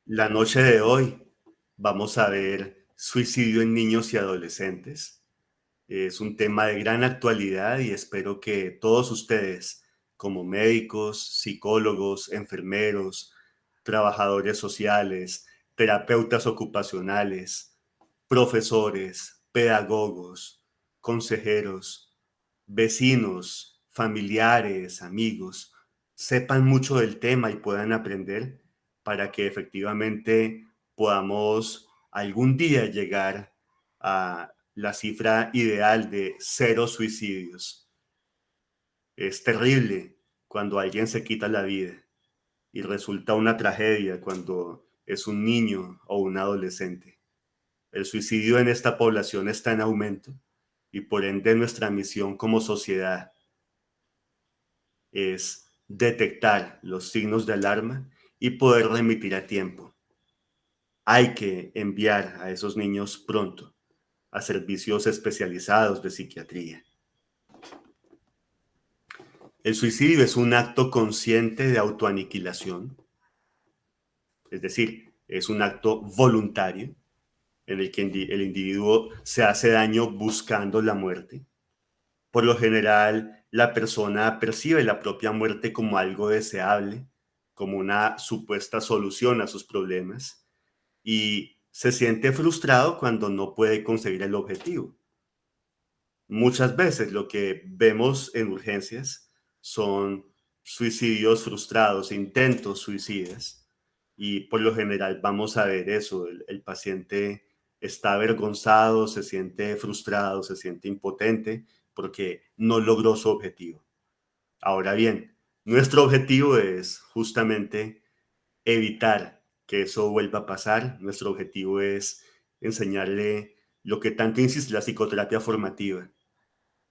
La noche de hoy vamos a ver suicidio en niños y adolescentes. Es un tema de gran actualidad y espero que todos ustedes, como médicos, psicólogos, enfermeros, trabajadores sociales, terapeutas ocupacionales, profesores, pedagogos, consejeros, vecinos, familiares, amigos, sepan mucho del tema y puedan aprender para que efectivamente podamos algún día llegar a la cifra ideal de 0 suicidios. Es terrible cuando alguien se quita la vida y resulta una tragedia cuando es un niño o un adolescente. El suicidio en esta población está en aumento y por ende nuestra misión como sociedad es detectar los signos de alarma y poder remitir a tiempo. Hay que enviar a esos niños pronto a servicios especializados de psiquiatría. El suicidio es un acto consciente de autoaniquilación, es decir, es un acto voluntario en el que el individuo se hace daño buscando la muerte. Por lo general, la persona percibe la propia muerte como algo deseable, como una supuesta solución a sus problemas, y se siente frustrado cuando no puede conseguir el objetivo. Muchas veces lo que vemos en urgencias son suicidios frustrados, intentos suicidas, y por lo general vamos a ver eso, el paciente está avergonzado, se siente frustrado, se siente impotente porque no logró su objetivo. Ahora bien, nuestro objetivo es justamente evitar que eso vuelva a pasar. Nuestro objetivo es enseñarle lo que tanto insiste la psicoterapia formativa,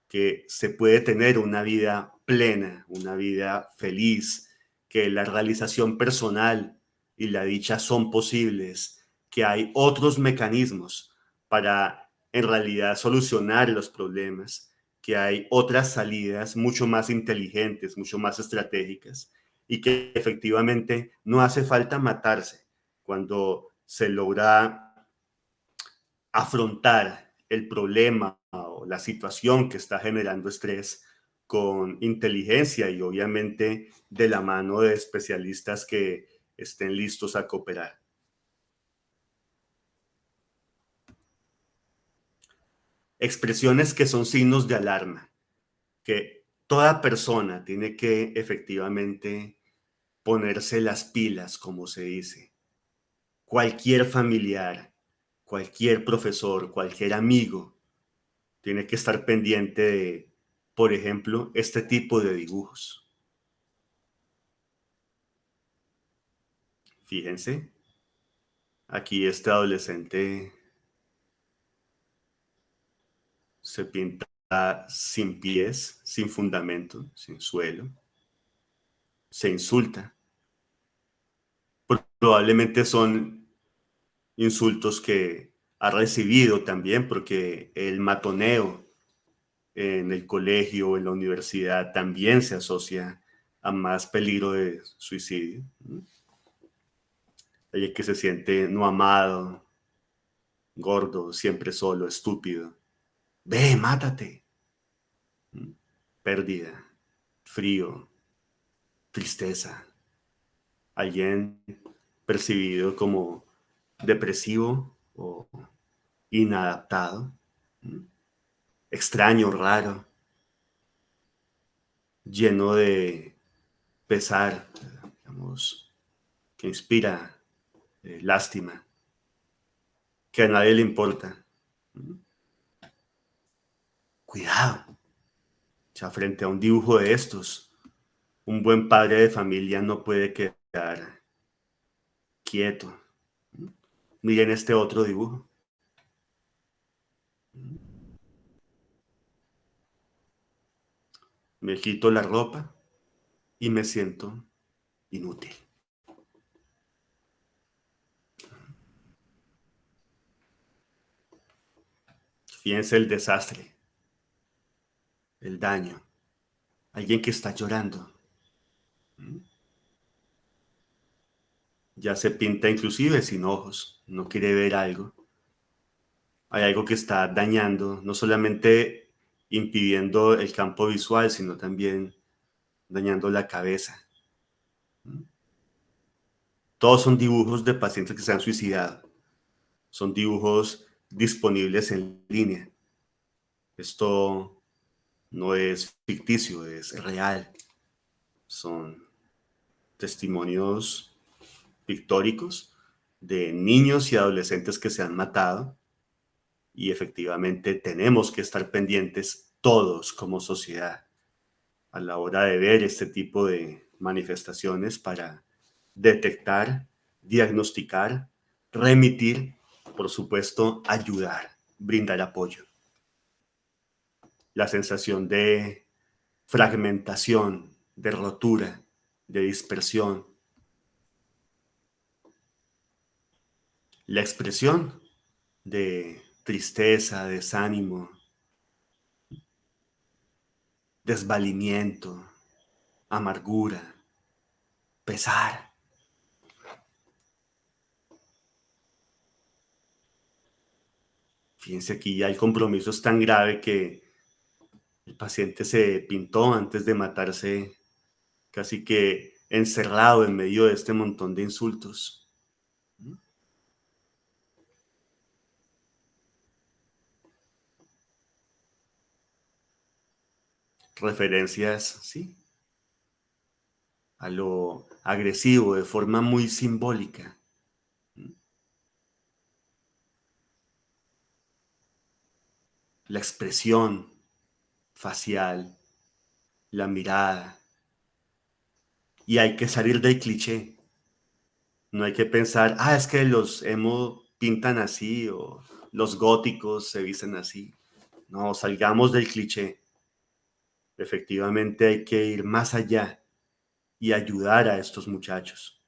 que se puede tener una vida plena, una vida feliz, que la realización personal y la dicha son posibles, que hay otros mecanismos para en realidad solucionar los problemas, que hay otras salidas mucho más inteligentes, mucho más estratégicas y que efectivamente no hace falta matarse cuando se logra afrontar el problema o la situación que está generando estrés con inteligencia y obviamente de la mano de especialistas que estén listos a cooperar. Expresiones que son signos de alarma, que toda persona tiene que efectivamente ponerse las pilas, como se dice. Cualquier familiar, cualquier profesor, cualquier amigo tiene que estar pendiente de, por ejemplo, este tipo de dibujos. Fíjense, aquí este adolescente se pinta sin pies, sin fundamento, sin suelo, se insulta. Probablemente son insultos que ha recibido también porque el matoneo en el colegio, en la universidad, también se asocia a más peligro de suicidio. Alguien que se siente no amado, gordo, siempre solo, estúpido. Ve, mátate. Pérdida, frío, tristeza. Alguien percibido como depresivo o inadaptado, extraño, raro, lleno de pesar, digamos, que inspira lástima, que a nadie le importa. Cuidado, o sea, frente a un dibujo de estos, un buen padre de familia no puede quedar quieto. Miren este otro dibujo. Me quito la ropa y me siento inútil. Fíjense el desastre, el daño. Alguien que está llorando. Ya se pinta inclusive sin ojos, no quiere ver algo. Hay algo que está dañando, no solamente impidiendo el campo visual, sino también dañando la cabeza. Todos son dibujos de pacientes que se han suicidado. Son dibujos disponibles en línea. Esto no es ficticio, es real. Son testimonios pictóricos de niños y adolescentes que se han matado y efectivamente tenemos que estar pendientes todos como sociedad a la hora de ver este tipo de manifestaciones para detectar, diagnosticar, remitir, por supuesto, ayudar, brindar apoyo. La sensación de fragmentación, de rotura, de dispersión, la expresión de tristeza, desánimo, desvalimiento, amargura, pesar. Fíjense aquí ya el compromiso es tan grave que el paciente se pintó antes de matarse, casi que encerrado en medio de este montón de insultos. Referencias, sí, a lo agresivo de forma muy simbólica. La expresión facial, la mirada. Y hay que salir del cliché. No hay que pensar, es que los emo pintan así o los góticos se visten así. No, salgamos del cliché. Efectivamente hay que ir más allá y ayudar a estos muchachos.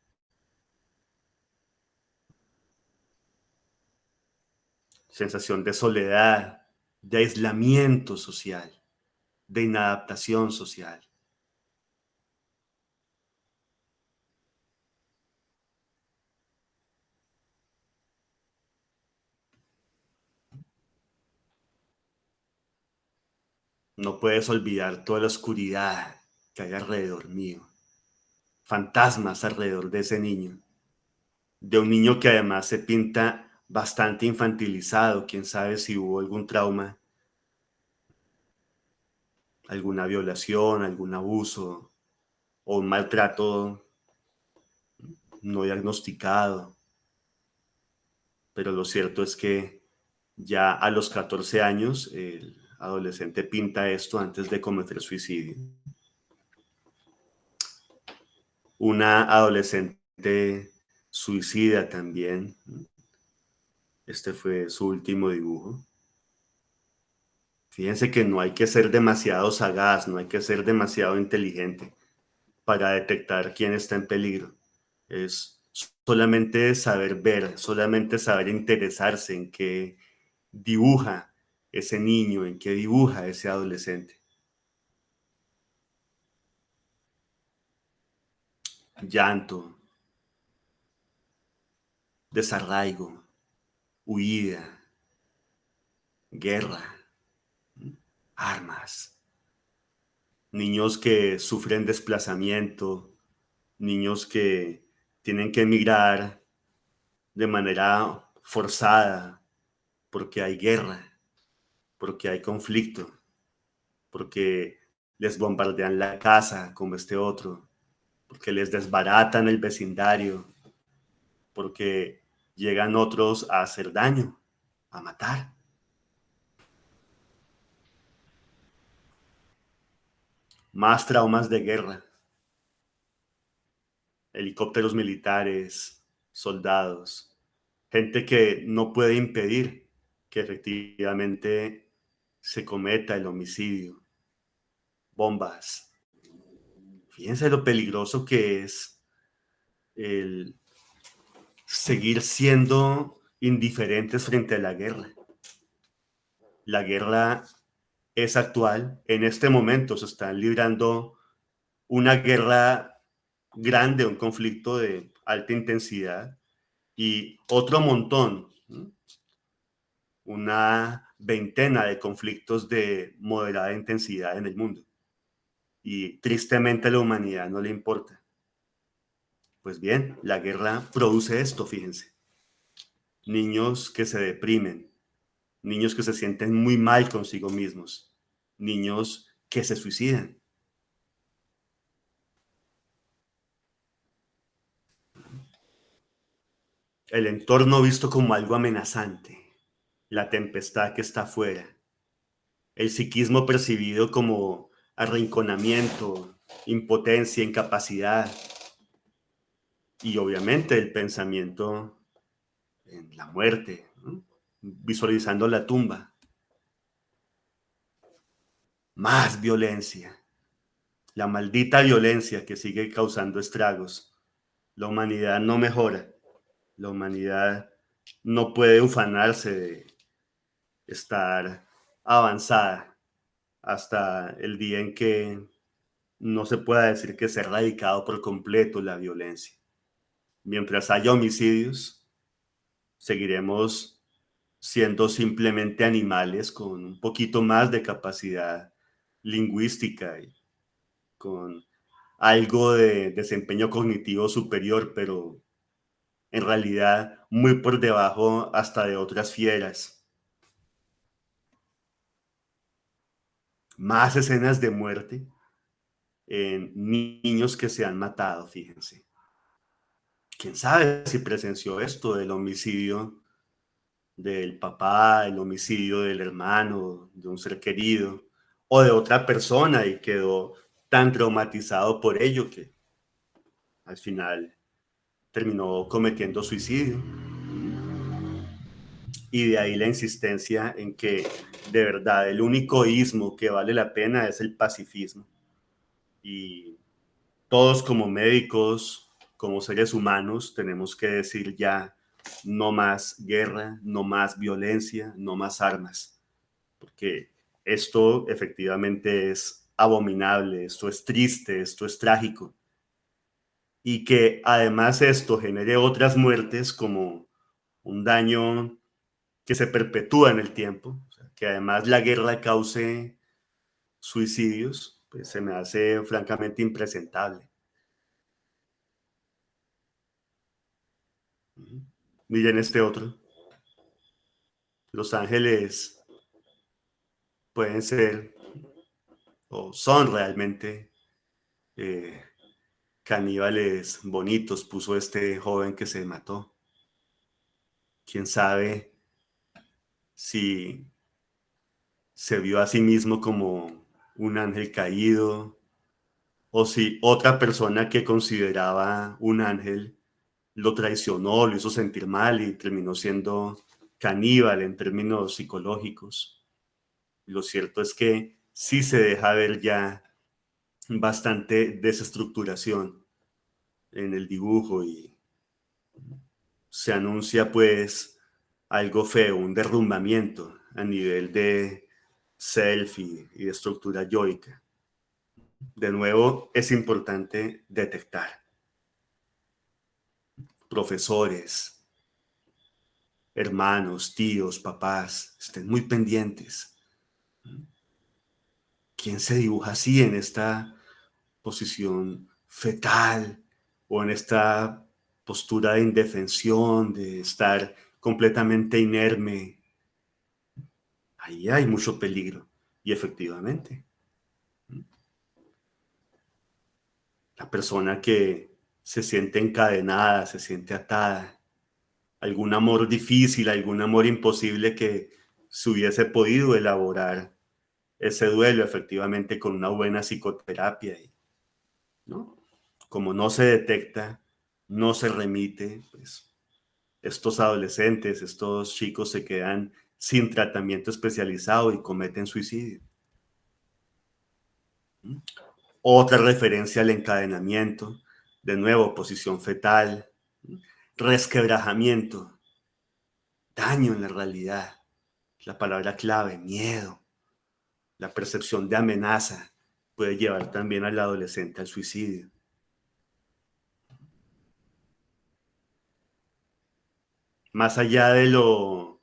Sensación de soledad, de aislamiento social, de inadaptación social. No puedes olvidar toda la oscuridad que hay alrededor mío. Fantasmas alrededor de ese niño. De un niño que además se pinta bastante infantilizado. Quién sabe si hubo algún trauma, alguna violación, algún abuso o un maltrato no diagnosticado. Pero lo cierto es que ya a los 14 años el adolescente pinta esto antes de cometer suicidio. Una adolescente suicida también. Este fue su último dibujo. Fíjense que no hay que ser demasiado sagaz, no hay que ser demasiado inteligente para detectar quién está en peligro. Es solamente saber ver, solamente saber interesarse en qué dibuja ese niño, en qué dibuja ese adolescente. Llanto, desarraigo, huida, guerra, armas, niños que sufren desplazamiento, niños que tienen que emigrar de manera forzada porque hay guerra, porque hay conflicto, porque les bombardean la casa como este otro, porque les desbaratan el vecindario, porque llegan otros a hacer daño, a matar. Más traumas de guerra, helicópteros militares, soldados, gente que no puede impedir que efectivamente se cometa el homicidio, bombas. Fíjense lo peligroso que es el seguir siendo indiferentes frente a la guerra. La guerra es actual, en este momento se están librando una guerra grande, un conflicto de alta intensidad y otro montón, ¿no? Una veintena de conflictos de moderada intensidad en el mundo. Y tristemente a la humanidad no le importa. Pues bien, la guerra produce esto, fíjense. Niños que se deprimen, niños que se sienten muy mal consigo mismos, niños que se suicidan. El entorno visto como algo amenazante, la tempestad que está afuera, el psiquismo percibido como arrinconamiento, impotencia, incapacidad y obviamente el pensamiento en la muerte, ¿no? Visualizando la tumba. Más violencia, la maldita violencia que sigue causando estragos. La humanidad no mejora, la humanidad no puede ufanarse de estar avanzada hasta el día en que no se pueda decir que se ha erradicado por completo la violencia. Mientras haya homicidios, seguiremos siendo simplemente animales con un poquito más de capacidad lingüística y con algo de desempeño cognitivo superior, pero en realidad muy por debajo hasta de otras fieras. Más escenas de muerte en niños que se han matado, fíjense. ¿Quién sabe si presenció esto del homicidio del papá, el homicidio del hermano, de un ser querido o de otra persona y quedó tan traumatizado por ello que al final terminó cometiendo suicidio? Y de ahí la insistencia en que de verdad el único ismo que vale la pena es el pacifismo. Y todos como médicos, como seres humanos, tenemos que decir ya no más guerra, no más violencia, no más armas, porque esto efectivamente es abominable, esto es triste, esto es trágico, y que además esto genere otras muertes como un daño que se perpetúa en el tiempo, o sea, que además la guerra cause suicidios, pues se me hace francamente impresentable. Miren este otro. Los ángeles pueden ser o son realmente eh, caníbales bonitos, puso este joven que se mató. Quién sabe si se vio a sí mismo como un ángel caído o si otra persona que consideraba un ángel lo traicionó, lo hizo sentir mal y terminó siendo caníbal en términos psicológicos. Lo cierto es que sí se deja ver ya bastante desestructuración en el dibujo y se anuncia pues algo feo, un derrumbamiento a nivel de self y de estructura yoica. De nuevo, es importante detectar profesores, hermanos, tíos, papás, estén muy pendientes. ¿Quién se dibuja así en esta posición fetal o en esta postura de indefensión, de estar completamente inerme? Ahí hay mucho peligro. Y efectivamente, la persona que se siente encadenada, se siente atada, algún amor difícil, algún amor imposible que se hubiese podido elaborar ese duelo efectivamente con una buena psicoterapia, ¿no? Como no se detecta, no se remite, pues estos adolescentes, estos chicos se quedan sin tratamiento especializado y cometen suicidio. Otra referencia al encadenamiento, de nuevo, posición fetal, resquebrajamiento, daño en la realidad, la palabra clave, miedo, la percepción de amenaza puede llevar también al adolescente al suicidio. Más allá de lo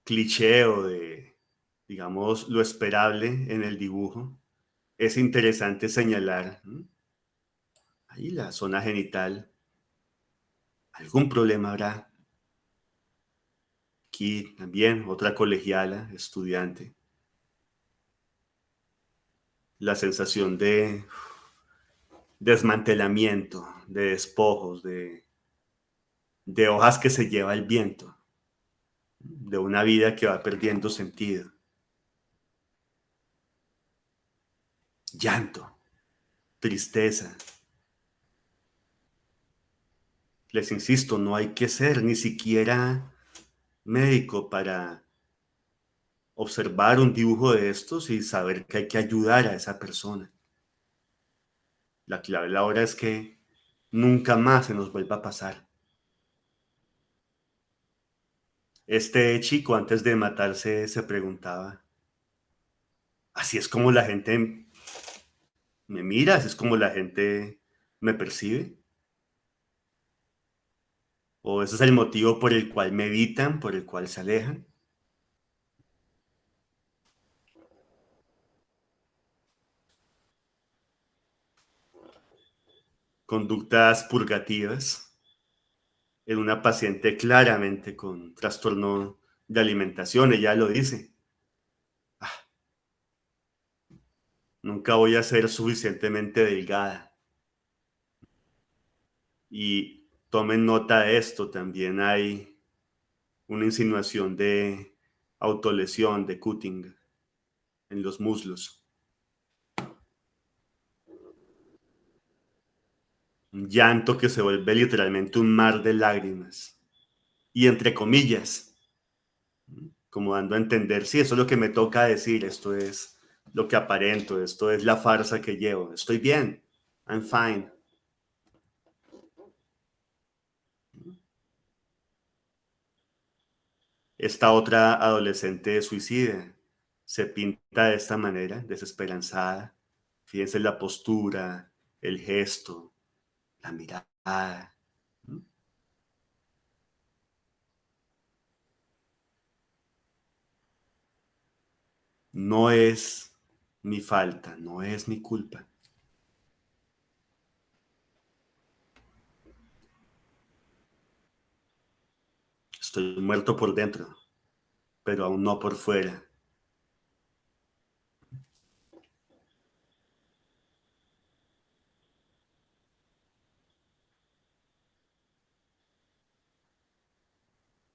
cliché o de, digamos, lo esperable en el dibujo, es interesante señalar ahí la zona genital. ¿Algún problema habrá? Aquí también otra colegiala, estudiante. La sensación de desmantelamiento, de despojos, de hojas que se lleva el viento, de una vida que va perdiendo sentido. Llanto, tristeza. Les insisto, no hay que ser ni siquiera médico para observar un dibujo de estos y saber que hay que ayudar a esa persona. La clave ahora es que nunca más se nos vuelva a pasar. Este chico antes de matarse se preguntaba, ¿así es como la gente me mira? ¿Así es como la gente me percibe? ¿O ese es el motivo por el cual me evitan, por el cual se alejan? Conductas purgativas en una paciente claramente con trastorno de alimentación, ella lo dice. "Ah, nunca voy a ser suficientemente delgada". Y tomen nota de esto, también hay una insinuación de autolesión, de cutting en los muslos. Un llanto que se vuelve literalmente un mar de lágrimas. Y entre comillas, como dando a entender, sí, eso es lo que me toca decir, esto es lo que aparento, esto es la farsa que llevo, estoy bien, I'm fine. Esta otra adolescente suicida se pinta de esta manera, desesperanzada. Fíjense la postura, el gesto, la mirada. No es mi falta, no es mi culpa. Estoy muerto por dentro, pero aún no por fuera.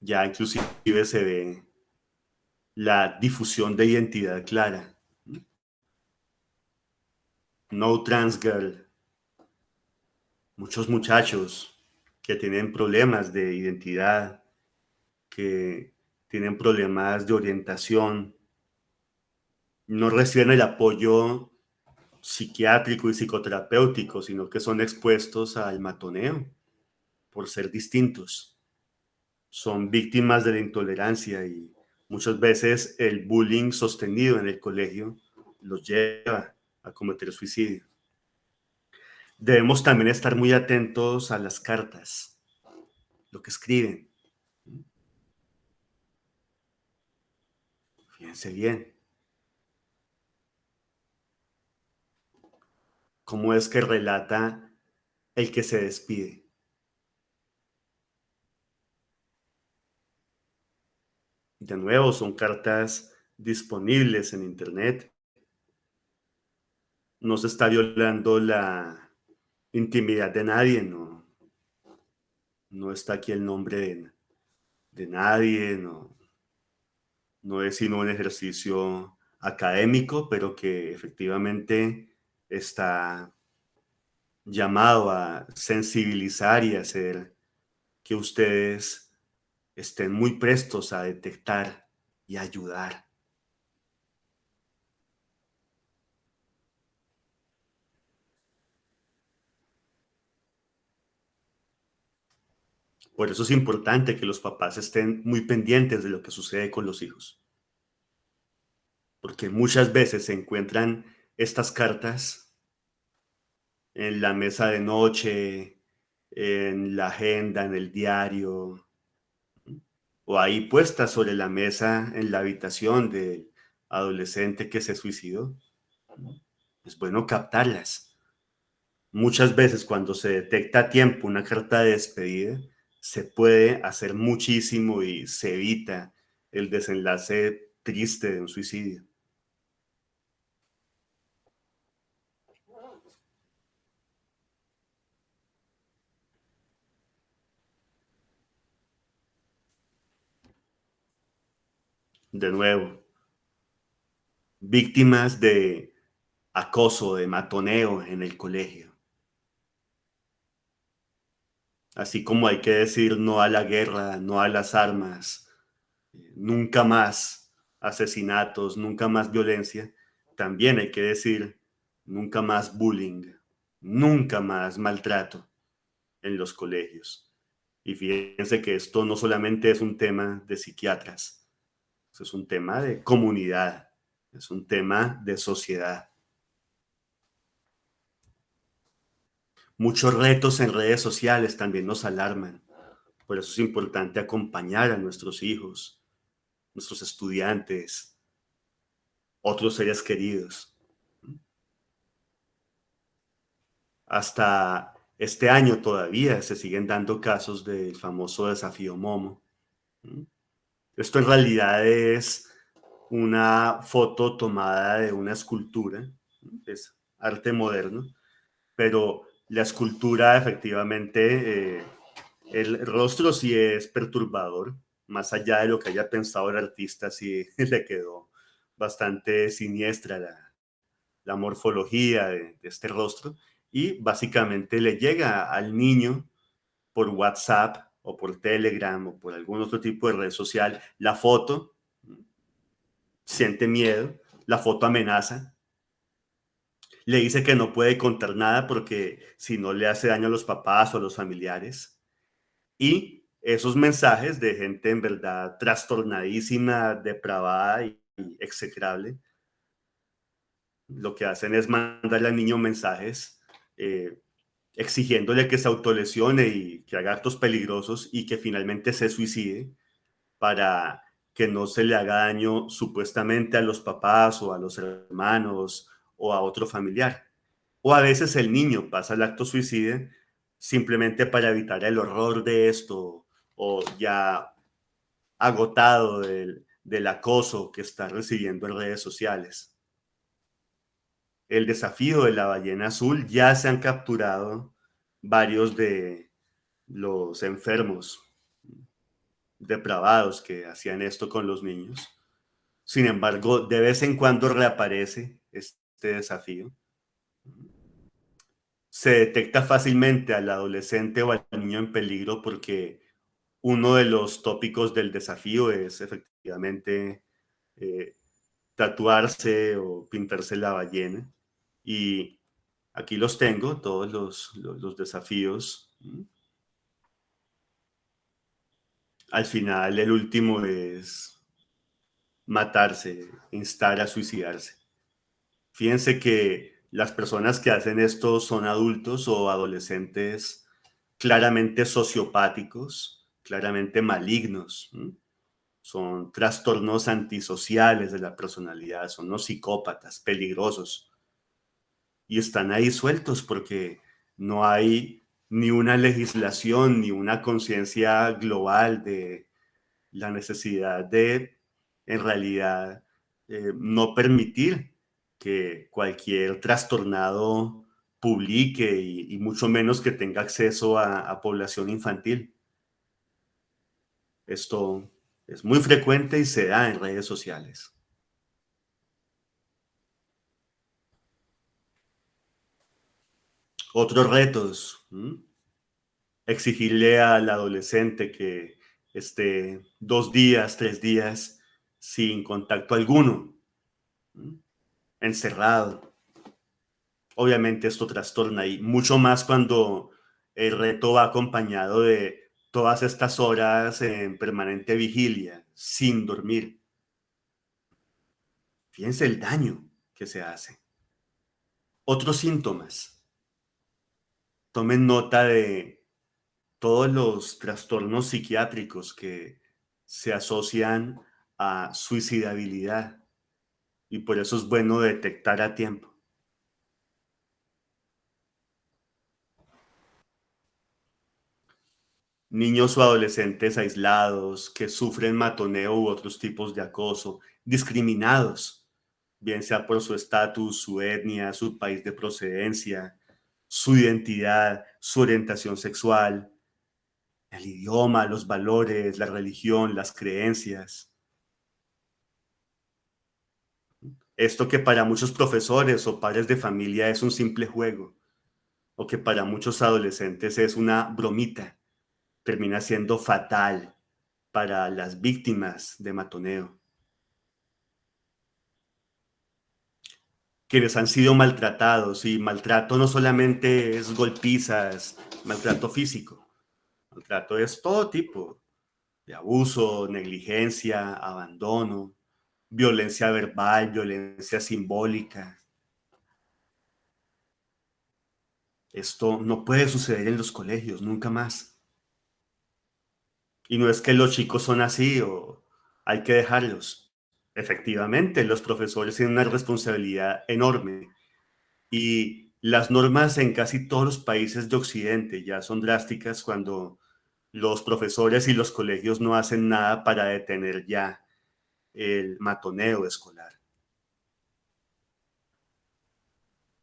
Ya inclusive se ve la difusión de identidad clara. No trans girl. Muchos muchachos que tienen problemas de identidad, que tienen problemas de orientación, no reciben el apoyo psiquiátrico y psicoterapéutico, sino que son expuestos al matoneo por ser distintos. Son víctimas de la intolerancia y muchas veces el bullying sostenido en el colegio los lleva a cometer suicidio. Debemos también estar muy atentos a las cartas, lo que escriben. Fíjense bien, cómo es que relata el que se despide. De nuevo, son cartas disponibles en Internet. No se está violando la intimidad de nadie, no, no está aquí el nombre de nadie, no, no es sino un ejercicio académico, pero que efectivamente está llamado a sensibilizar y hacer que ustedes estén muy prestos a detectar y ayudar. Por eso es importante que los papás estén muy pendientes de lo que sucede con los hijos, porque muchas veces se encuentran estas cartas en la mesa de noche, en la agenda, en el diario, o ahí puestas sobre la mesa en la habitación del adolescente que se suicidó. Es bueno captarlas. Muchas veces cuando se detecta a tiempo una carta de despedida, se puede hacer muchísimo y se evita el desenlace triste de un suicidio. De nuevo, víctimas de acoso, de matoneo en el colegio. Así como hay que decir no a la guerra, no a las armas, nunca más asesinatos, nunca más violencia, también hay que decir nunca más bullying, nunca más maltrato en los colegios. Y fíjense que esto no solamente es un tema de psiquiatras, es un tema de comunidad, es un tema de sociedad. Muchos retos en redes sociales también nos alarman. Por eso es importante acompañar a nuestros hijos, nuestros estudiantes, otros seres queridos. Hasta este año todavía se siguen dando casos del famoso desafío Momo. Esto en realidad es una foto tomada de una escultura, es arte moderno, pero la escultura efectivamente, el rostro sí es perturbador, más allá de lo que haya pensado el artista, sí le quedó bastante siniestra la morfología de este rostro y básicamente le llega al niño por WhatsApp o por Telegram o por algún otro tipo de red social la foto, siente miedo, la foto amenaza, le dice que no puede contar nada porque si no le hace daño a los papás o a los familiares. Y esos mensajes de gente en verdad trastornadísima, depravada y execrable, lo que hacen es mandarle al niño mensajes eh, exigiéndole que se autolesione y que haga actos peligrosos y que finalmente se suicide para que no se le haga daño supuestamente a los papás o a los hermanos o a otro familiar. O a veces el niño pasa el acto suicida simplemente para evitar el horror de esto o ya agotado del acoso que está recibiendo en redes sociales. El desafío de la ballena azul ya se han capturado varios de los enfermos depravados que hacían esto con los niños. Sin embargo, de vez en cuando reaparece este desafío. Se detecta fácilmente al adolescente o al niño en peligro porque uno de los tópicos del desafío es efectivamente eh, tatuarse o pintarse la ballena. Y aquí los tengo, todos los desafíos. Al final, el último es matarse, instar a suicidarse. Fíjense que las personas que hacen esto son adultos o adolescentes claramente sociopáticos, claramente malignos. Son trastornos antisociales de la personalidad, son unos psicópatas peligrosos y están ahí sueltos porque no hay ni una legislación ni una conciencia global de la necesidad de, en realidad, no permitir que cualquier trastornado publique y mucho menos que tenga acceso a población infantil. Esto es muy frecuente y se da en redes sociales. Otros retos, exigirle al adolescente que esté 2 días, 3 días sin contacto alguno, ¿m? Encerrado. Obviamente esto trastorna y mucho más cuando el reto va acompañado de todas estas horas en permanente vigilia, sin dormir. Fíjense el daño que se hace. Otros síntomas. Tomen nota de todos los trastornos psiquiátricos que se asocian a suicidabilidad y por eso es bueno detectar a tiempo. Niños o adolescentes aislados que sufren matoneo u otros tipos de acoso, discriminados, bien sea por su estatus, su etnia, su país de procedencia, su identidad, su orientación sexual, el idioma, los valores, la religión, las creencias. Esto que para muchos profesores o padres de familia es un simple juego, o que para muchos adolescentes es una bromita, termina siendo fatal para las víctimas de matoneo. Quienes han sido maltratados, y maltrato no solamente es golpizas, maltrato físico, maltrato es todo tipo de abuso, negligencia, abandono, violencia verbal, violencia simbólica. Esto no puede suceder en los colegios, nunca más. Y no es que los chicos son así o hay que dejarlos. Efectivamente, los profesores tienen una responsabilidad enorme y las normas en casi todos los países de Occidente ya son drásticas cuando los profesores y los colegios no hacen nada para detener ya el matoneo escolar.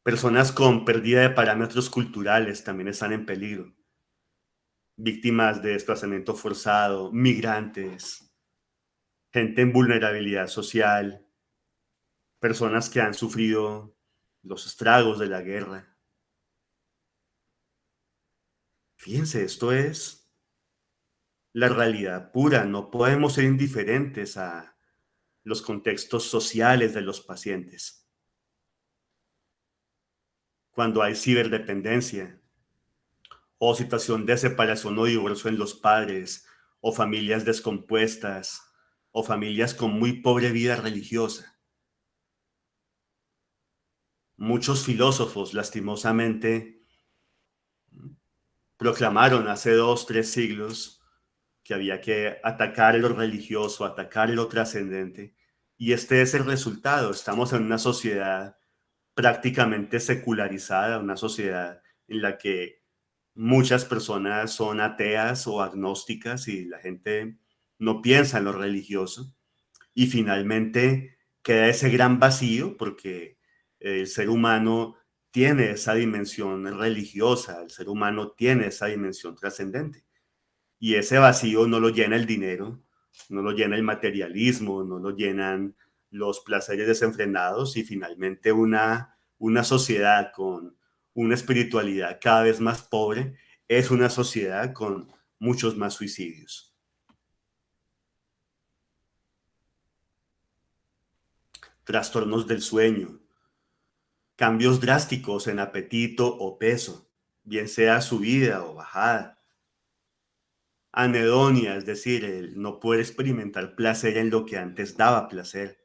Personas con pérdida de parámetros culturales también están en peligro. Víctimas de desplazamiento forzado, migrantes, gente en vulnerabilidad social, personas que han sufrido los estragos de la guerra. Fíjense, esto es la realidad pura. No podemos ser indiferentes a los contextos sociales de los pacientes. Cuando hay ciberdependencia o situación de separación o divorcio en los padres, o familias descompuestas, o familias con muy pobre vida religiosa. Muchos filósofos, lastimosamente, proclamaron hace 2, 3 siglos que había que atacar lo religioso, atacar lo trascendente. Y este es el resultado. Estamos en una sociedad prácticamente secularizada, una sociedad en la que muchas personas son ateas o agnósticas y la gente no piensa en lo religioso. Y finalmente queda ese gran vacío porque el ser humano tiene esa dimensión religiosa, el ser humano tiene esa dimensión trascendente. Y ese vacío no lo llena el dinero, no lo llena el materialismo, no lo llenan los placeres desenfrenados y finalmente una sociedad con una espiritualidad cada vez más pobre es una sociedad con muchos más suicidios. Trastornos del sueño, cambios drásticos en apetito o peso, bien sea subida o bajada, anedonia, es decir, el no poder experimentar placer en lo que antes daba placer,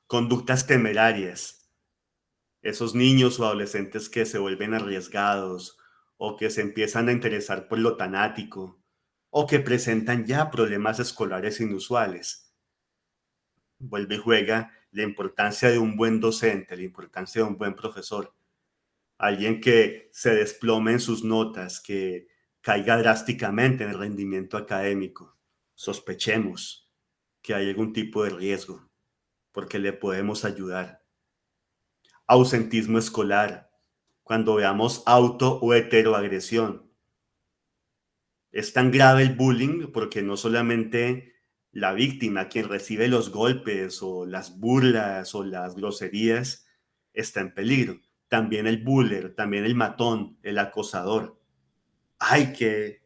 conductas temerarias, esos niños o adolescentes que se vuelven arriesgados o que se empiezan a interesar por lo tanático o que presentan ya problemas escolares inusuales. Vuelve y juega la importancia de un buen docente, la importancia de un buen profesor, alguien que se desplome en sus notas, que caiga drásticamente en el rendimiento académico. Sospechemos que hay algún tipo de riesgo porque le podemos ayudar. Ausentismo escolar, cuando veamos auto o heteroagresión. Es tan grave el bullying porque no solamente la víctima, quien recibe los golpes o las burlas o las groserías, está en peligro. También el buller, también el matón, el acosador. Hay que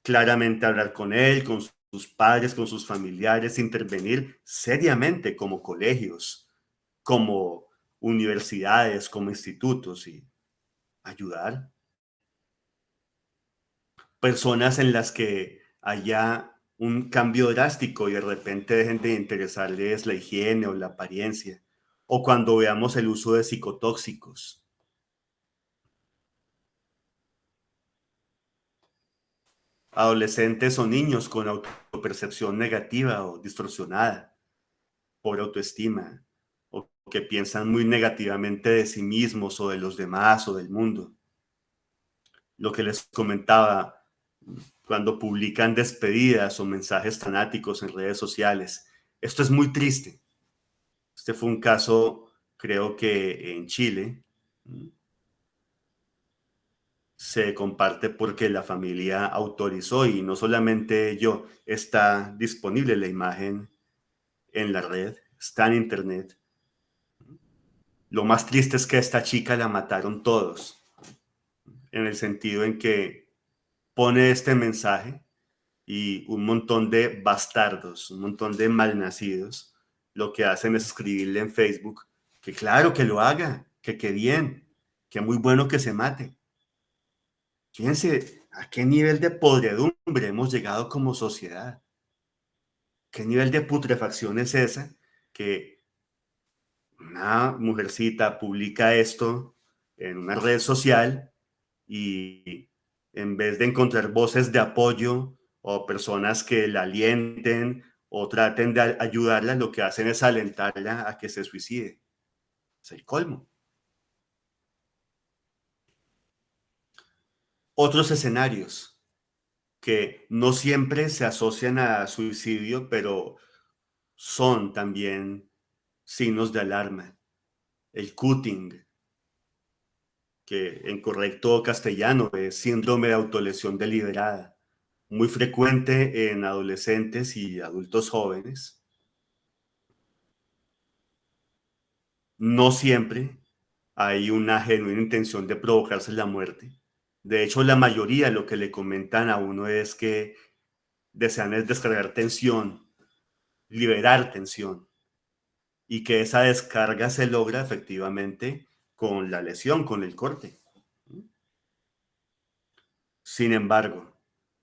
claramente hablar con él, con sus padres, con sus familiares, intervenir seriamente como colegios, como universidades, como institutos y ayudar. Personas en las que haya un cambio drástico y de repente dejen de interesarles la higiene o la apariencia, o cuando veamos el uso de psicotóxicos. adolescentes o niños con autopercepción negativa o distorsionada, por autoestima, o que piensan muy negativamente de sí mismos o de los demás o del mundo. Lo que les comentaba, cuando publican despedidas o mensajes fanáticos en redes sociales. Esto es muy triste. Este fue un caso, creo que en Chile, se comparte porque la familia autorizó y no solamente yo, está disponible la imagen en la red, está en internet. Lo más triste es que a esta chica la mataron todos, en el sentido en que pone este mensaje y un montón de bastardos, un montón de malnacidos, lo que hacen es escribirle en Facebook que claro que lo haga, que qué bien, que muy bueno que se mate. Fíjense a qué nivel de podredumbre hemos llegado como sociedad. ¿Qué nivel de putrefacción es esa? Que una mujercita publica esto en una red social y en vez de encontrar voces de apoyo o personas que la alienten o traten de ayudarla, lo que hacen es alentarla a que se suicide. Es el colmo. Otros escenarios que no siempre se asocian a suicidio, pero son también signos de alarma. El cutting, que en correcto castellano es síndrome de autolesión deliberada, muy frecuente en adolescentes y adultos jóvenes. No siempre hay una genuina intención de provocarse la muerte. De hecho, la mayoría lo que le comentan a uno es que desean es descargar tensión, liberar tensión, y que esa descarga se logra efectivamente con la lesión, con el corte. Sin embargo,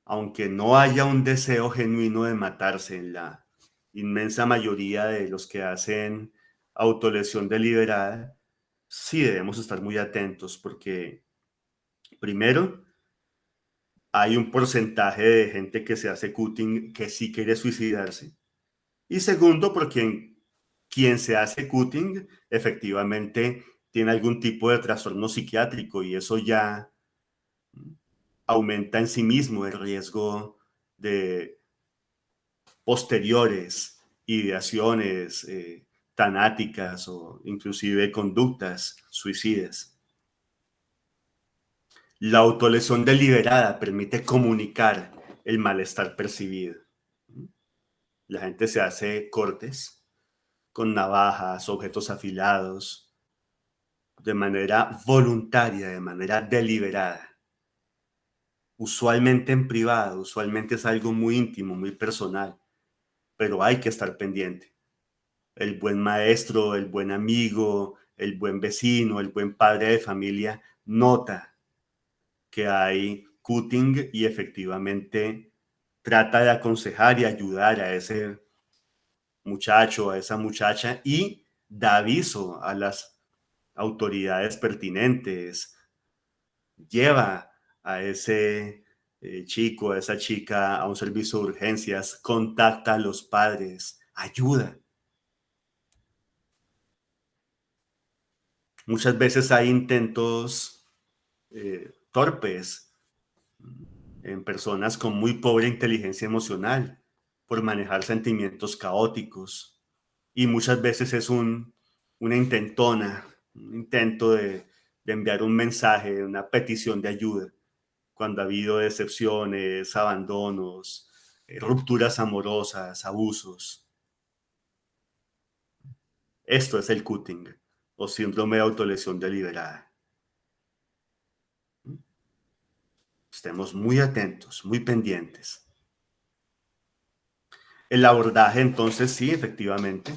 aunque no haya un deseo genuino de matarse en la inmensa mayoría de los que hacen autolesión deliberada, sí debemos estar muy atentos porque, primero, hay un porcentaje de gente que se hace cutting que sí quiere suicidarse. Y segundo, porque quien se hace cutting efectivamente tiene algún tipo de trastorno psiquiátrico y eso ya aumenta en sí mismo el riesgo de posteriores ideaciones tanáticas o inclusive conductas suicidas. La autolesión deliberada permite comunicar el malestar percibido. La gente se hace cortes con navajas, objetos afilados, de manera voluntaria, de manera deliberada. Usualmente en privado, usualmente es algo muy íntimo, muy personal, pero hay que estar pendiente. El buen maestro, el buen amigo, el buen vecino, el buen padre de familia nota que hay cutting y efectivamente trata de aconsejar y ayudar a ese muchacho, a esa muchacha y da aviso a las autoridades pertinentes, lleva a ese chico, a esa chica a un servicio de urgencias, contacta a los padres, ayuda. Muchas veces hay intentos torpes en personas con muy pobre inteligencia emocional por manejar sentimientos caóticos y muchas veces es una intentona, un intento de enviar un mensaje, una petición de ayuda cuando ha habido decepciones, abandonos, rupturas amorosas, abusos. Esto es el cutting o síndrome de autolesión deliberada. Estemos muy atentos, muy pendientes. El abordaje, entonces, sí, efectivamente,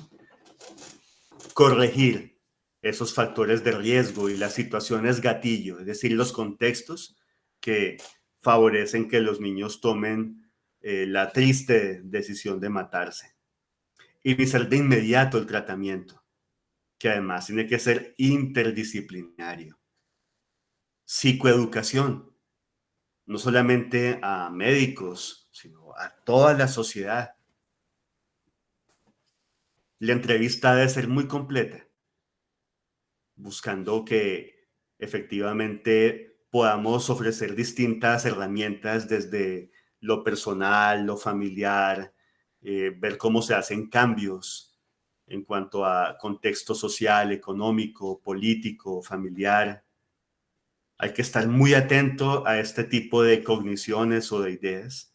corregir esos factores de riesgo y las situaciones gatillo, es decir, los contextos que favorecen que los niños tomen la triste decisión de matarse. Iniciar de inmediato el tratamiento, que además tiene que ser interdisciplinario. Psicoeducación, no solamente a médicos, sino a toda la sociedad. La entrevista debe ser muy completa, buscando que efectivamente podamos ofrecer distintas herramientas desde lo personal, lo familiar, ver cómo se hacen cambios en cuanto a contexto social, económico, político, familiar. Hay que estar muy atento a este tipo de cogniciones o de ideas.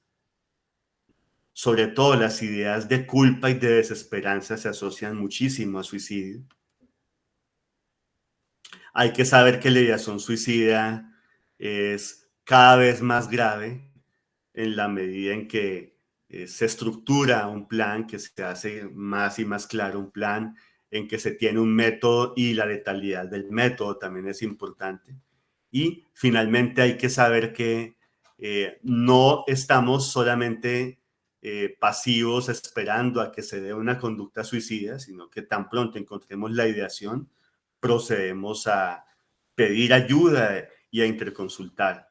Sobre todo las ideas de culpa y de desesperanza se asocian muchísimo a suicidio. Hay que saber que la ideación suicida es cada vez más grave en la medida en que se estructura un plan, que se hace más y más claro un plan, en que se tiene un método y la letalidad del método también es importante. Y finalmente hay que saber que no estamos solamente pasivos esperando a que se dé una conducta suicida, sino que tan pronto encontremos la ideación, procedemos a pedir ayuda y a interconsultar.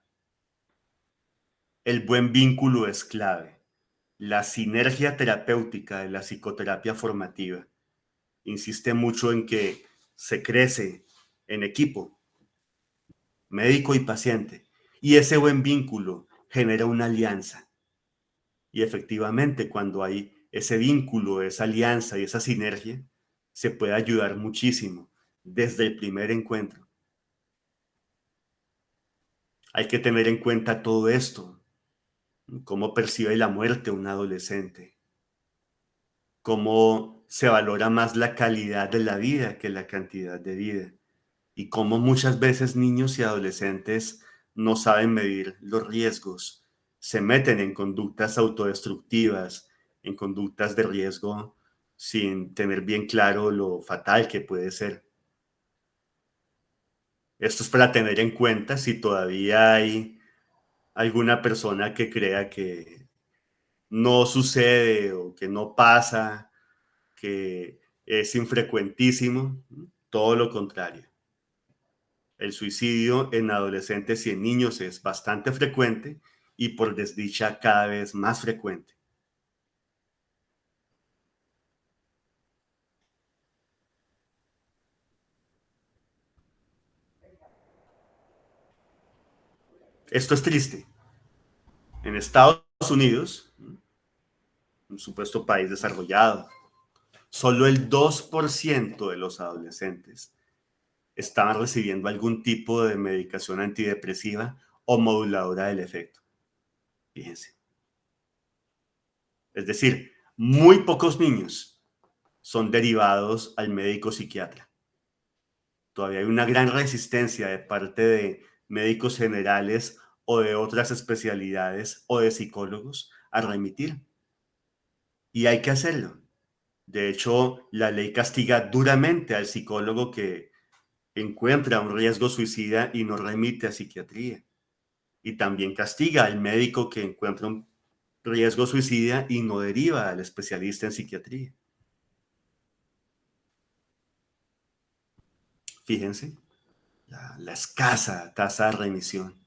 El buen vínculo es clave. La sinergia terapéutica de la psicoterapia formativa insiste mucho en que se crece en equipo, médico y paciente, y ese buen vínculo genera una alianza. Y efectivamente, cuando hay ese vínculo, esa alianza y esa sinergia, se puede ayudar muchísimo desde el primer encuentro. Hay que tener en cuenta todo esto, cómo percibe la muerte un adolescente, cómo se valora más la calidad de la vida que la cantidad de vida, y cómo muchas veces niños y adolescentes no saben medir los riesgos, se meten en conductas autodestructivas, en conductas de riesgo sin tener bien claro lo fatal que puede ser. Esto es para tener en cuenta si todavía hay alguna persona que crea que no sucede o que no pasa, que es infrecuentísimo, todo lo contrario. El suicidio en adolescentes y en niños es bastante frecuente y por desdicha cada vez más frecuente. Esto es triste. En Estados Unidos, un supuesto país desarrollado, solo el 2% de los adolescentes estaban recibiendo algún tipo de medicación antidepresiva o moduladora del efecto. Fíjense. Es decir, muy pocos niños son derivados al médico psiquiatra. Todavía hay una gran resistencia de parte de médicos generales o de otras especialidades o de psicólogos a remitir. Y hay que hacerlo. De hecho, la ley castiga duramente al psicólogo que encuentra un riesgo suicida y no remite a psiquiatría. Y también castiga al médico que encuentra un riesgo suicida y no deriva al especialista en psiquiatría. Fíjense, la escasa tasa de remisión.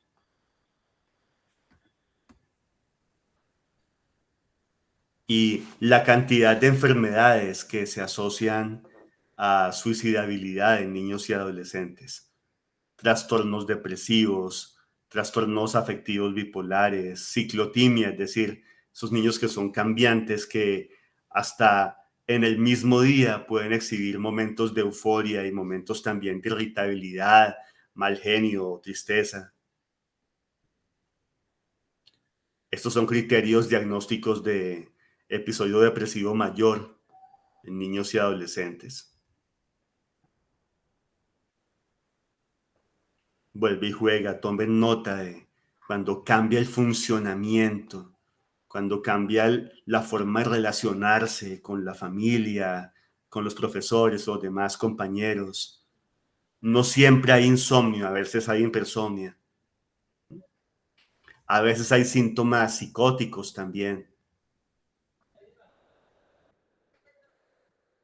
Y la cantidad de enfermedades que se asocian a suicidabilidad en niños y adolescentes, trastornos depresivos, trastornos afectivos bipolares, ciclotimia, es decir, esos niños que son cambiantes, que hasta en el mismo día pueden exhibir momentos de euforia y momentos también de irritabilidad, mal genio, tristeza. Estos son criterios diagnósticos de episodio depresivo mayor en niños y adolescentes. Vuelve y juega, tomen nota de cuando cambia el funcionamiento, cuando cambia la forma de relacionarse con la familia, con los profesores o demás compañeros. No siempre hay insomnio, a veces hay hipersomnia. A veces hay síntomas psicóticos también.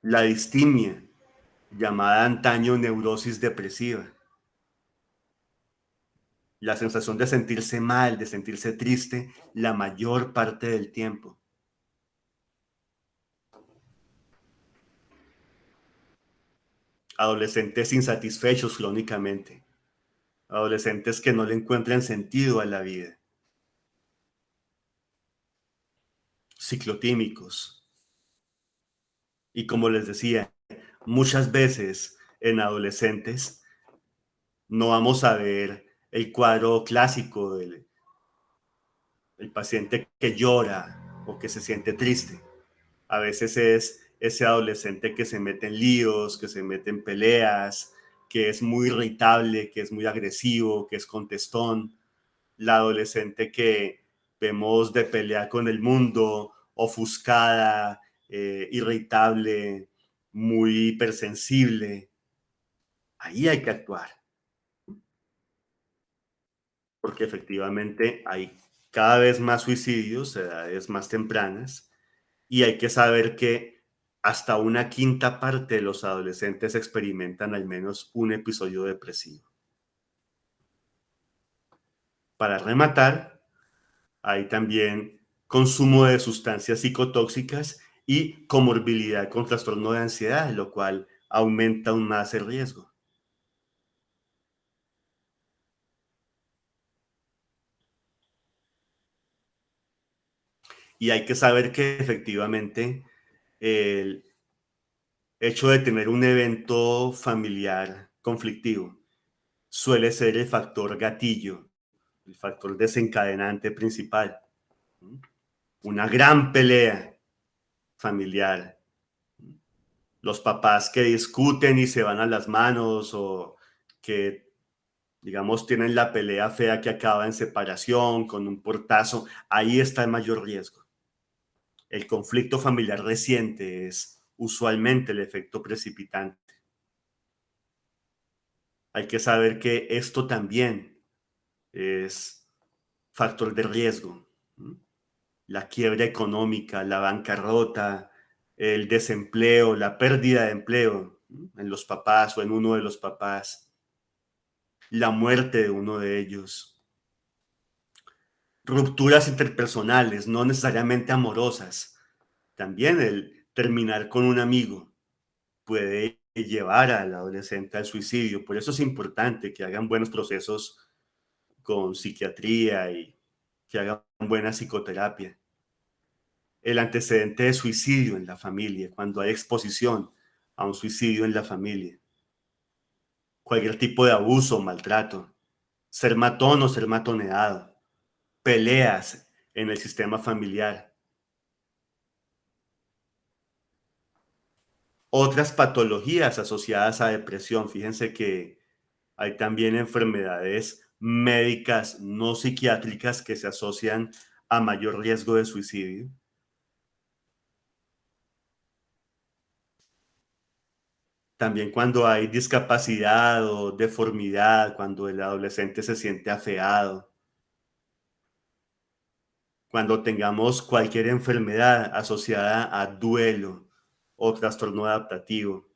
La distimia, llamada antaño neurosis depresiva. la sensación de sentirse mal, de sentirse triste la mayor parte del tiempo. Adolescentes insatisfechos crónicamente, adolescentes que no le encuentran sentido a la vida, ciclotímicos. Y como les decía, muchas veces en adolescentes no vamos a ver el cuadro clásico del el paciente que llora o que se siente triste. A veces es ese adolescente que se mete en líos, que se mete en peleas, que es muy irritable, que es muy agresivo, que es contestón. La adolescente que vemos de pelea con el mundo, ofuscada, irritable, muy hipersensible. Ahí hay que actuar, porque efectivamente hay cada vez más suicidios a edades más tempranas y hay que saber que hasta una quinta parte de los adolescentes experimentan al menos un episodio depresivo. Para rematar, hay también consumo de sustancias psicotóxicas y comorbilidad con trastorno de ansiedad, lo cual aumenta aún más el riesgo. Y hay que saber que efectivamente el hecho de tener un evento familiar conflictivo suele ser el factor gatillo, el factor desencadenante principal. Una gran pelea familiar, los papás que discuten y se van a las manos o que, digamos, tienen la pelea fea que acaba en separación, con un portazo, ahí está el mayor riesgo. El conflicto familiar reciente es usualmente el efecto precipitante. Hay que saber que esto también es factor de riesgo. La quiebra económica, la bancarrota, el desempleo, la pérdida de empleo en los papás o en uno de los papás, la muerte de uno de ellos, rupturas interpersonales, no necesariamente amorosas. También el terminar con un amigo puede llevar al adolescente al suicidio. Por eso es importante que hagan buenos procesos con psiquiatría y que hagan buena psicoterapia. El antecedente de suicidio en la familia, cuando hay exposición a un suicidio en la familia, cualquier tipo de abuso o maltrato, ser matón o ser matoneado, peleas en el sistema familiar, otras patologías asociadas a depresión. Fíjense que hay también enfermedades médicas no psiquiátricas que se asocian a mayor riesgo de suicidio. También cuando hay discapacidad o deformidad, cuando el adolescente se siente afeado, cuando tengamos cualquier enfermedad asociada a duelo o trastorno adaptativo.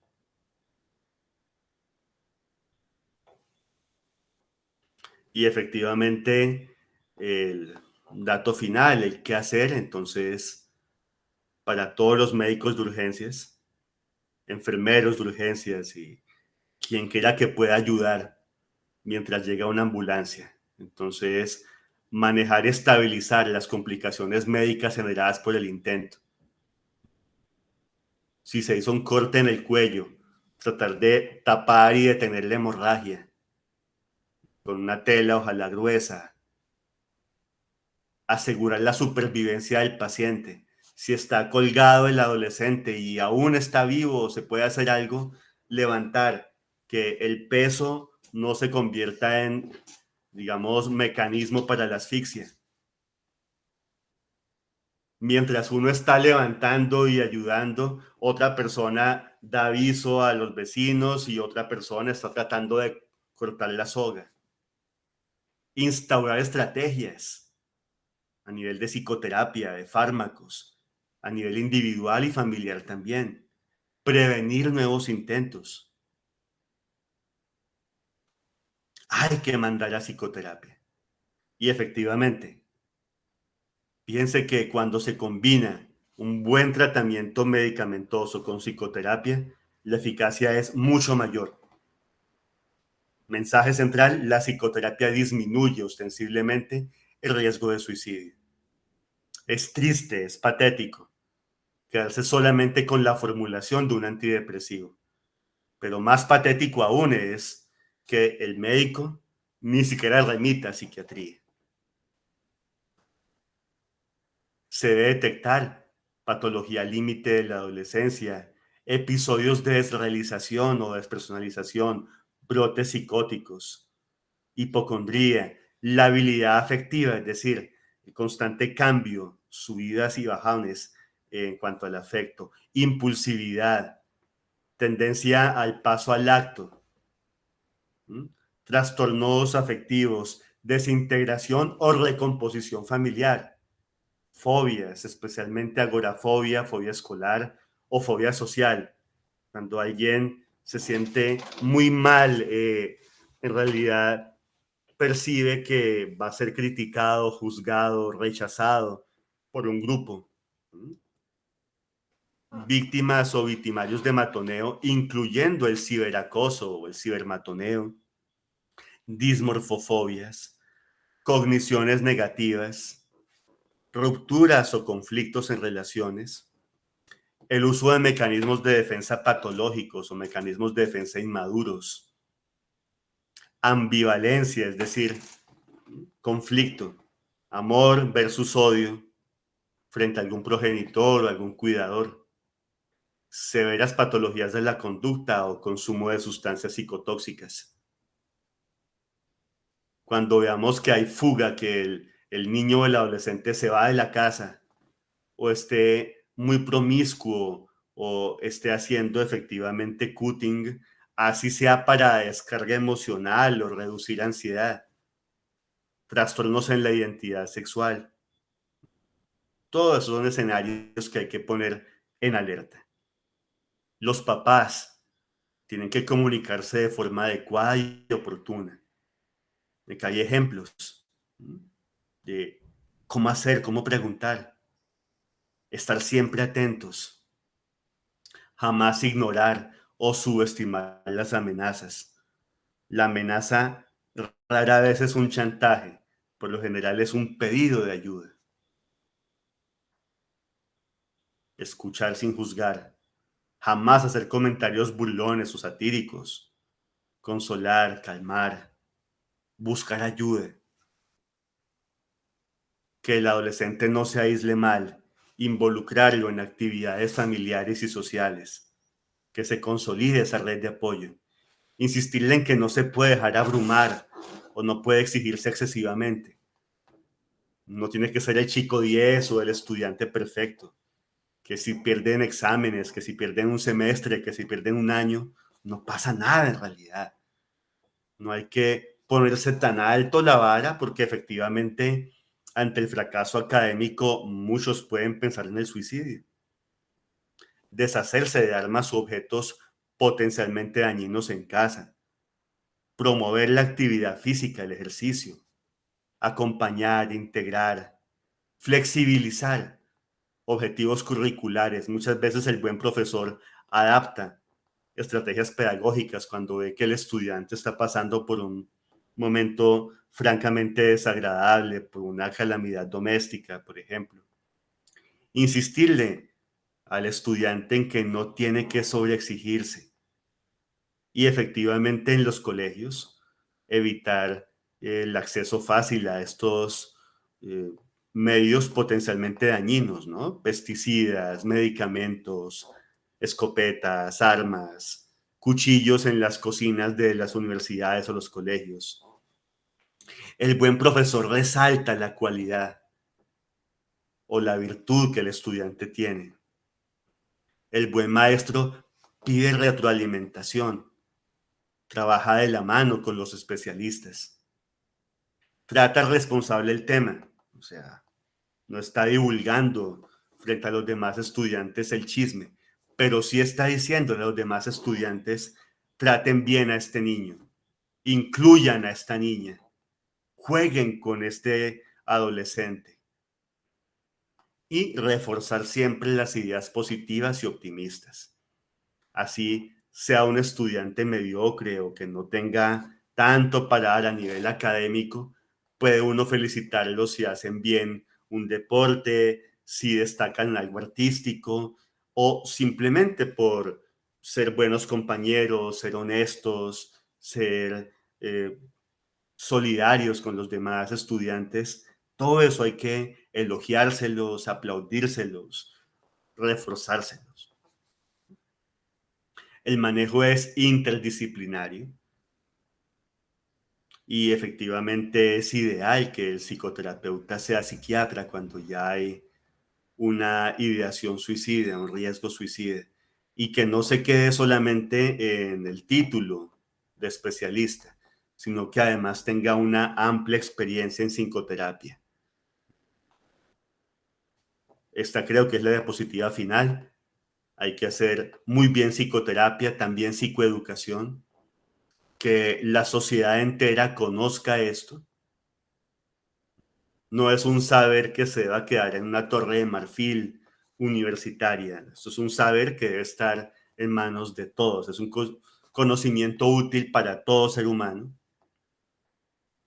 Y efectivamente, el dato final, el qué hacer, entonces, para todos los médicos de urgencias, enfermeros de urgencias y quien quiera que pueda ayudar mientras llega una ambulancia. Entonces, manejar y estabilizar las complicaciones médicas generadas por el intento. Si se hizo un corte en el cuello, tratar de tapar y detener la hemorragia con una tela, ojalá gruesa, asegurar la supervivencia del paciente. Si está colgado el adolescente y aún está vivo, se puede hacer algo, levantar, que el peso no se convierta en, digamos, mecanismo para la asfixia. Mientras uno está levantando y ayudando, otra persona da aviso a los vecinos y otra persona está tratando de cortar la soga. Instaurar estrategias a nivel de psicoterapia, de fármacos, a nivel individual y familiar también. Prevenir nuevos intentos. hay que mandar a psicoterapia. Y efectivamente, piense que cuando se combina un buen tratamiento medicamentoso con psicoterapia, la eficacia es mucho mayor. Mensaje central, la psicoterapia disminuye ostensiblemente el riesgo de suicidio. Es triste, es patético quedarse solamente con la formulación de un antidepresivo. Pero más patético aún es que el médico ni siquiera remita a psiquiatría. Se debe detectar patología límite de la adolescencia, episodios de desrealización o despersonalización, brotes psicóticos, hipocondría, la habilidad afectiva, es decir, el constante cambio, subidas y bajones en cuanto al afecto, impulsividad, tendencia al paso al acto, ¿m? Trastornos afectivos, desintegración o recomposición familiar, fobias, especialmente agorafobia, fobia escolar o fobia social, cuando alguien se siente muy mal, en realidad percibe que va a ser criticado, juzgado, rechazado por un grupo. Víctimas o victimarios de matoneo, incluyendo el ciberacoso o el cibermatoneo, dismorfofobias, cogniciones negativas, rupturas o conflictos en relaciones, el uso de mecanismos de defensa patológicos o mecanismos de defensa inmaduros, ambivalencia, es decir, conflicto, amor versus odio frente a algún progenitor o algún cuidador, severas patologías de la conducta o consumo de sustancias psicotóxicas. Cuando veamos que hay fuga, que el niño o el adolescente se va de la casa o esté muy promiscuo o esté haciendo efectivamente cutting, así sea para descarga emocional o reducir ansiedad, trastornos en la identidad sexual. Todos esos son escenarios que hay que poner en alerta. Los papás tienen que comunicarse de forma adecuada y oportuna. De que hay ejemplos de cómo hacer, cómo preguntar, estar siempre atentos, jamás ignorar o subestimar las amenazas. La amenaza rara vez es un chantaje, por lo general es un pedido de ayuda. Escuchar sin juzgar, jamás hacer comentarios burlones o satíricos, consolar, calmar, buscar ayuda, que el adolescente no se aísle mal, involucrarlo en actividades familiares y sociales, que se consolide esa red de apoyo, insistirle en que no se puede dejar abrumar o no puede exigirse excesivamente. No tiene que ser el chico 10 o el estudiante perfecto, que si pierden exámenes, que si pierden un semestre, que si pierden un año, no pasa nada en realidad. No hay que ponerse tan alto la vara porque efectivamente ante el fracaso académico muchos pueden pensar en el suicidio. Deshacerse de armas u objetos potencialmente dañinos en casa. Promover la actividad física, el ejercicio. Acompañar, integrar, flexibilizar objetivos curriculares. Muchas veces el buen profesor adapta estrategias pedagógicas cuando ve que el estudiante está pasando por un momento francamente desagradable, por una calamidad doméstica, por ejemplo. Insistirle al estudiante en que no tiene que sobreexigirse y efectivamente en los colegios evitar el acceso fácil a estos eh, medios potencialmente dañinos, ¿no? Pesticidas, medicamentos, escopetas, armas, cuchillos en las cocinas de las universidades o los colegios. El buen profesor resalta la cualidad o la virtud que el estudiante tiene. El buen maestro pide retroalimentación, trabaja de la mano con los especialistas, trata responsable el tema, o sea, no está divulgando frente a los demás estudiantes el chisme, pero sí está diciendo a los demás estudiantes, traten bien a este niño, incluyan a esta niña, jueguen con este adolescente y reforzar siempre las ideas positivas y optimistas. Así sea un estudiante mediocre o que no tenga tanto para dar a nivel académico, puede uno felicitarlos si hacen bien un deporte, si destacan en algo artístico o simplemente por ser buenos compañeros, ser honestos, ser solidarios con los demás estudiantes. Todo eso hay que elogiárselos, aplaudírselos, reforzárselos. El manejo es interdisciplinario y efectivamente es ideal que el psicoterapeuta sea psiquiatra cuando ya hay una ideación suicida, un riesgo suicida, y que no se quede solamente en el título de especialista, sino que además tenga una amplia experiencia en psicoterapia. Esta creo que es la diapositiva final. Hay que hacer muy bien psicoterapia, también psicoeducación, que la sociedad entera conozca esto. No es un saber que se va a quedar en una torre de marfil universitaria. Esto es un saber que debe estar en manos de todos. Es un conocimiento útil para todo ser humano.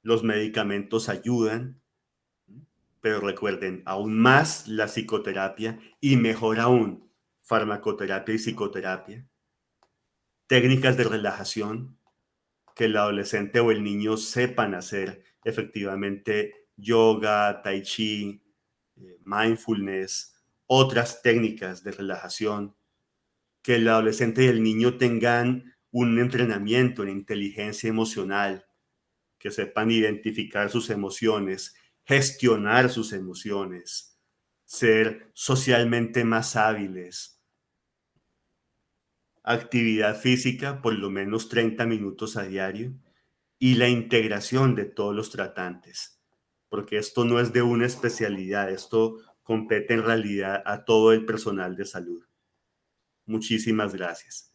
Los medicamentos ayudan, pero recuerden, aún más la psicoterapia y mejor aún, farmacoterapia y psicoterapia. Técnicas de relajación, que el adolescente o el niño sepan hacer efectivamente yoga, tai chi, mindfulness, otras técnicas de relajación, que el adolescente y el niño tengan un entrenamiento en inteligencia emocional, que sepan identificar sus emociones, gestionar sus emociones, ser socialmente más hábiles, actividad física por lo menos 30 minutos a diario y la integración de todos los tratantes, porque esto no es de una especialidad, esto compete en realidad a todo el personal de salud. Muchísimas gracias.